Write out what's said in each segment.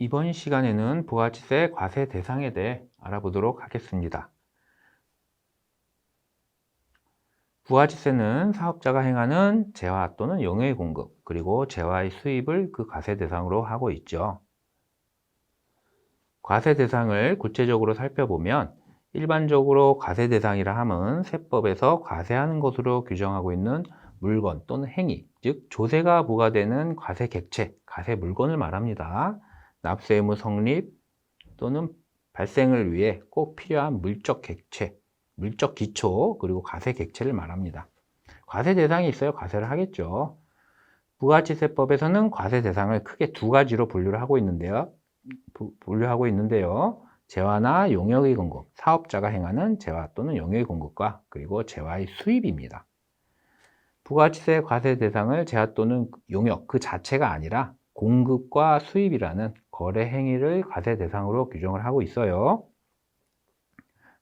이번 시간에는 부가가치세 과세 대상에 대해 알아보도록 하겠습니다. 부가가치세는 사업자가 행하는 재화 또는 용역의 공급, 그리고 재화의 수입을 그 과세 대상으로 하고 있죠. 과세 대상을 구체적으로 살펴보면 일반적으로 과세 대상이라 함은 세법에서 과세하는 것으로 규정하고 있는 물건 또는 행위, 즉 조세가 부과되는 과세 객체, 과세 물건을 말합니다. 납세 의무 성립 또는 발생을 위해 꼭 필요한 물적 객체, 물적 기초, 그리고 과세 객체를 말합니다. 과세 대상이 있어야 과세를 하겠죠. 부가가치세법에서는 과세 대상을 크게 두 가지로 분류를 하고 있는데요. 재화나 용역의 공급, 사업자가 행하는 재화 또는 용역의 공급과 그리고 재화의 수입입니다. 부가가치세 과세 대상을 재화 또는 용역 그 자체가 아니라 공급과 수입이라는 거래 행위를 과세 대상으로 규정을 하고 있어요.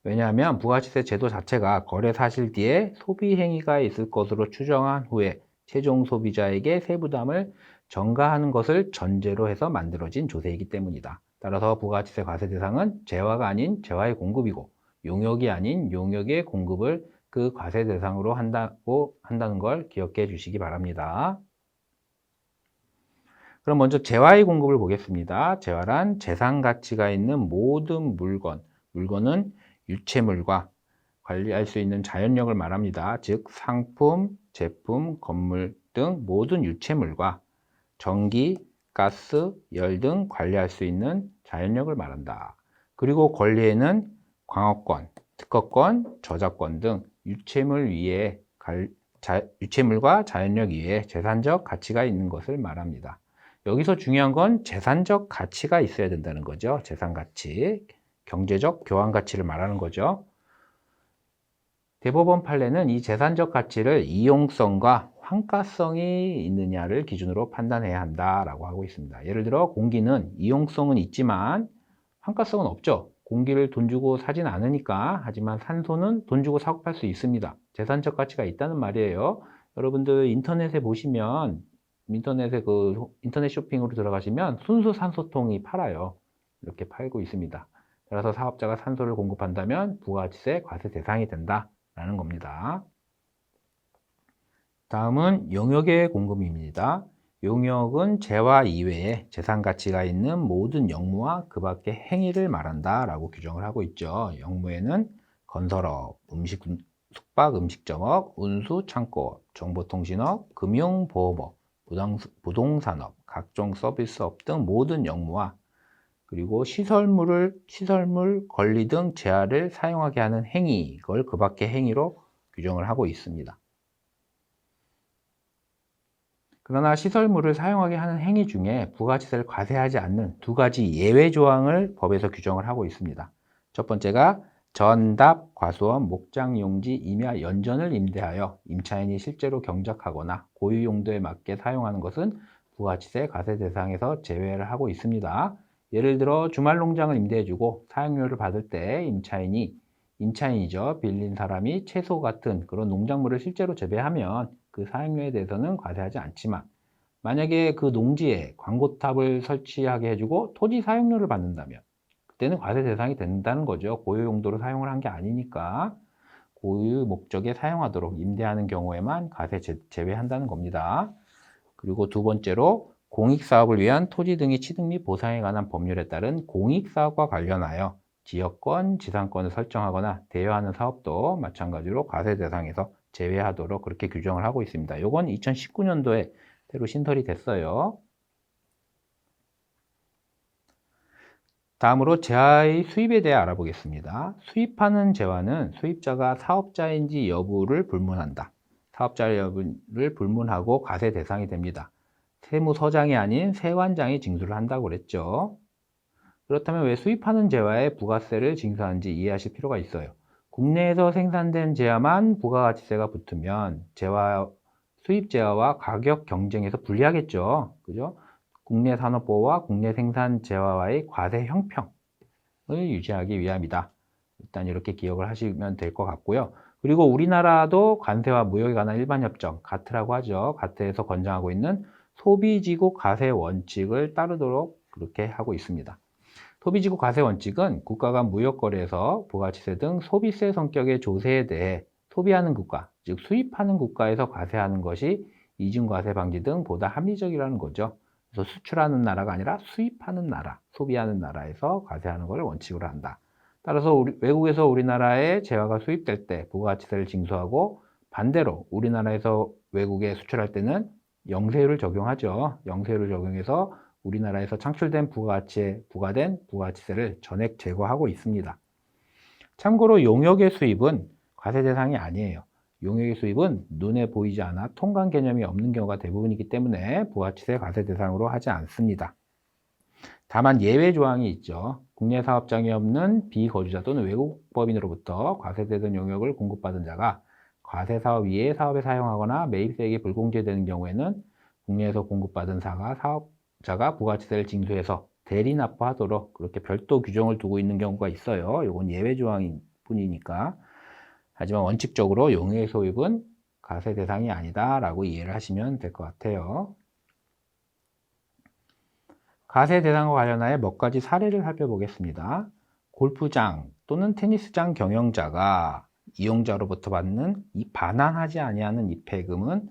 왜냐하면 부가가치세 제도 자체가 거래 사실 뒤에 소비 행위가 있을 것으로 추정한 후에 최종 소비자에게 세부담을 전가하는 것을 전제로 해서 만들어진 조세이기 때문이다. 따라서 부가가치세 과세 대상은 재화가 아닌 재화의 공급이고 용역이 아닌 용역의 공급을 그 과세 대상으로 한다는 걸 기억해 주시기 바랍니다. 그럼 먼저 재화의 공급을 보겠습니다. 재화란 재산 가치가 있는 모든 물건은 유체물과 관리할 수 있는 자연력을 말합니다. 즉 상품, 제품, 건물 등 모든 유체물과 전기, 가스, 열 등 관리할 수 있는 자연력을 말한다. 그리고 권리에는 광업권, 특허권, 저작권 등 유체물과 자연력 이외에 재산적 가치가 있는 것을 말합니다. 여기서 중요한 건 재산적 가치가 있어야 된다는 거죠. 재산 가치, 경제적 교환 가치를 말하는 거죠. 대법원 판례는 이 재산적 가치를 이용성과 환가성이 있느냐를 기준으로 판단해야 한다라고 하고 있습니다. 예를 들어 공기는 이용성은 있지만 환가성은 없죠. 공기를 돈 주고 사진 않으니까. 하지만 산소는 돈 주고 사고 팔 수 있습니다. 재산적 가치가 있다는 말이에요. 여러분들 인터넷에 보시면 인터넷 쇼핑으로 들어가시면 순수 산소통이 팔아요. 이렇게 팔고 있습니다. 따라서 사업자가 산소를 공급한다면 부가가치세 과세 대상이 된다라는 겁니다. 다음은 용역의 공급입니다. 용역은 재화 이외에 재산 가치가 있는 모든 영무와 그 밖의 행위를 말한다 라고 규정을 하고 있죠. 영무에는 건설업, 숙박 음식점업, 운수 창고업, 정보통신업, 금융보험업, 부동산업, 각종 서비스업 등 모든 영무와 그리고 시설물, 권리 등 재화를 사용하게 하는 행위, 그걸 그 밖의 행위로 규정을 하고 있습니다. 그러나 시설물을 사용하게 하는 행위 중에 부가가치세를 과세하지 않는 두 가지 예외 조항을 법에서 규정을 하고 있습니다. 첫 번째가 전답, 과수원, 목장, 용지, 임야, 연전을 임대하여 임차인이 실제로 경작하거나 고유 용도에 맞게 사용하는 것은 부가가치세 과세 대상에서 제외를 하고 있습니다. 예를 들어 주말 농장을 임대해주고 사용료를 받을 때 임차인이죠. 빌린 사람이 채소 같은 그런 농작물을 실제로 재배하면 그 사용료에 대해서는 과세하지 않지만 만약에 그 농지에 광고탑을 설치하게 해주고 토지 사용료를 받는다면 그때는 과세 대상이 된다는 거죠. 고유 용도로 사용을 한 게 아니니까 고유 목적에 사용하도록 임대하는 경우에만 과세 제외한다는 겁니다. 그리고 두 번째로 공익사업을 위한 토지 등의 취득 및 보상에 관한 법률에 따른 공익사업과 관련하여 지역권, 지상권을 설정하거나 대여하는 사업도 마찬가지로 과세 대상에서 제외하도록 그렇게 규정을 하고 있습니다. 이건 2019년도에 새로 신설이 됐어요. 다음으로 재화의 수입에 대해 알아보겠습니다. 수입하는 재화는 수입자가 사업자인지 여부를 불문한다. 사업자 여부를 불문하고 과세 대상이 됩니다. 세무서장이 아닌 세관장이 징수를 한다고 그랬죠. 그렇다면 왜 수입하는 재화에 부가세를 징수하는지 이해하실 필요가 있어요. 국내에서 생산된 재화만 부가가치세가 붙으면 수입 재화와 가격 경쟁에서 불리하겠죠. 그죠? 국내 산업보호와 국내 생산 재화와의 과세 형평을 유지하기 위함이다. 일단 이렇게 기억을 하시면 될 것 같고요. 그리고 우리나라도 관세와 무역에 관한 일반협정, 가트라고 하죠. 가트에서 권장하고 있는 소비지국 과세 원칙을 따르도록 그렇게 하고 있습니다. 소비지구 과세 원칙은 국가 간 무역거래에서 부가치세 등 소비세 성격의 조세에 대해 소비하는 국가, 즉 수입하는 국가에서 과세하는 것이 이중과세 방지 등 보다 합리적이라는 거죠. 그래서 수출하는 나라가 아니라 수입하는 나라, 소비하는 나라에서 과세하는 것을 원칙으로 한다. 따라서 외국에서 우리나라에 재화가 수입될 때 부가가치세를 징수하고 반대로 우리나라에서 외국에 수출할 때는 영세율을 적용하죠. 영세율을 적용해서 우리나라에서 창출된 부가가치에 부과된 부가가치세를 전액 제거하고 있습니다. 참고로 용역의 수입은 과세 대상이 아니에요. 용역의 수입은 눈에 보이지 않아 통관 개념이 없는 경우가 대부분이기 때문에 부가가치세 과세 대상으로 하지 않습니다. 다만 예외 조항이 있죠. 국내 사업장이 없는 비거주자 또는 외국 법인으로부터 과세되던 용역을 공급받은 자가 과세 사업 이외의 사업에 사용하거나 매입세액이 불공제되는 경우에는 국내에서 공급받은 사업자가 부가가치세를 징수해서 대리 납부하도록 그렇게 별도 규정을 두고 있는 경우가 있어요. 이건 예외 조항일 뿐이니까. 하지만 원칙적으로 용역의 소입은 과세 대상이 아니다라고 이해를 하시면 될 것 같아요. 과세 대상과 관련하여 몇 가지 사례를 살펴보겠습니다. 골프장 또는 테니스장 경영자가 이용자로부터 받는 이 반환하지 아니하는 입회금은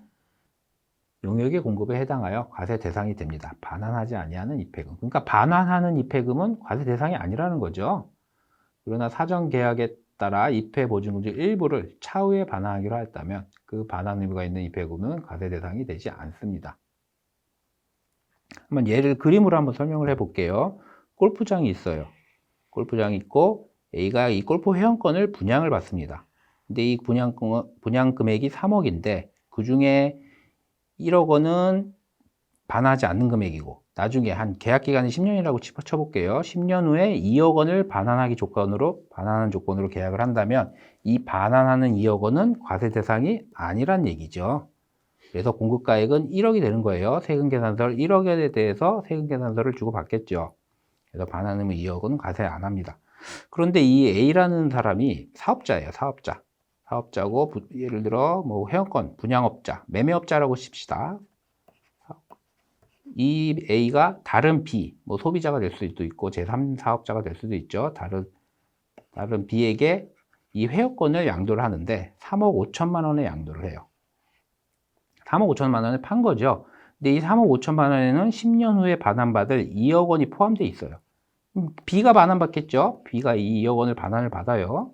용역의 공급에 해당하여 과세 대상이 됩니다. 반환하지 아니하는 입회금. 그러니까 반환하는 입회금은 과세 대상이 아니라는 거죠. 그러나 사전 계약에 따라 입회 보증금 중 일부를 차후에 반환하기로 했다면 그 반환 의무가 있는 입회금은 과세 대상이 되지 않습니다. 한번 예를 그림으로 한번 설명을 해 볼게요. 골프장이 있어요. 골프장이 있고 A가 이 골프 회원권을 분양을 받습니다. 근데 이 분양 금액이 3억인데 그 중에 1억 원은 반하지 않는 금액이고 나중에 한 계약 기간이 10년이라고 쳐볼게요. 10년 후에 2억 원을 반환하는 조건으로 계약을 한다면 이 반환하는 2억 원은 과세 대상이 아니란 얘기죠. 그래서 공급가액은 1억이 되는 거예요. 세금계산서를 1억에 대해서 세금계산서를 주고 받겠죠. 그래서 반환하면 2억은 과세 안 합니다. 그런데 이 A라는 사람이 사업자예요. 사업자고 예를 들어 뭐 회원권, 분양업자, 매매업자라고 칩시다. 이 A가 다른 B, 뭐 소비자가 될 수도 있고 제3사업자가 될 수도 있죠. 다른 B에게 이 회원권을 양도를 하는데 3억 5천만 원에 양도를 해요. 3억 5천만 원을 판 거죠. 근데 이 3억 5천만 원에는 10년 후에 반환받을 2억 원이 포함되어 있어요. B가 반환받겠죠. B가 이 2억 원을 반환을 받아요.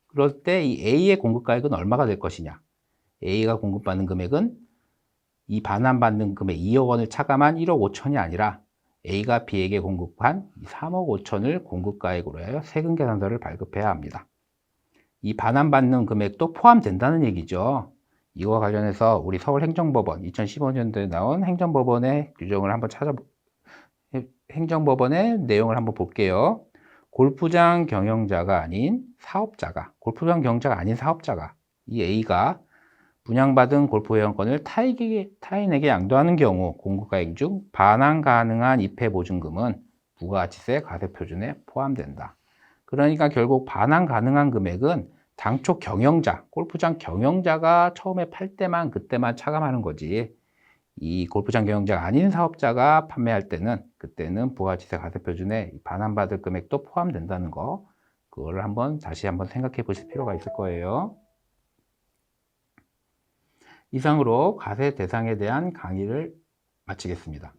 그럴 때 이 A의 공급가액은 얼마가 될 것이냐. A가 공급받는 금액은 이 반환받는 금액 2억 원을 차감한 1억 5천이 아니라 A가 B에게 공급한 3억 5천을 공급가액으로 해서 세금계산서를 발급해야 합니다. 이 반환받는 금액도 포함된다는 얘기죠. 이와 관련해서 우리 서울행정법원 2015년도에 나온 행정법원의 규정을 한번 행정법원의 내용을 한번 볼게요. 골프장 경영자가 아닌 사업자가, 이 A가 분양받은 골프 회원권을 타인에게 양도하는 경우 공급가액 중 반환 가능한 입회 보증금은 부가가치세 과세 표준에 포함된다. 그러니까 결국 반환 가능한 금액은 당초 골프장 경영자가 처음에 팔 때만 그때만 차감하는 거지. 이 골프장 경영자가 아닌 사업자가 판매할 때는 그때는 부가가치세 과세 표준에 반환받을 금액도 포함된다는 거. 그거를 다시 한번 생각해 보실 필요가 있을 거예요. 이상으로 과세 대상에 대한 강의를 마치겠습니다.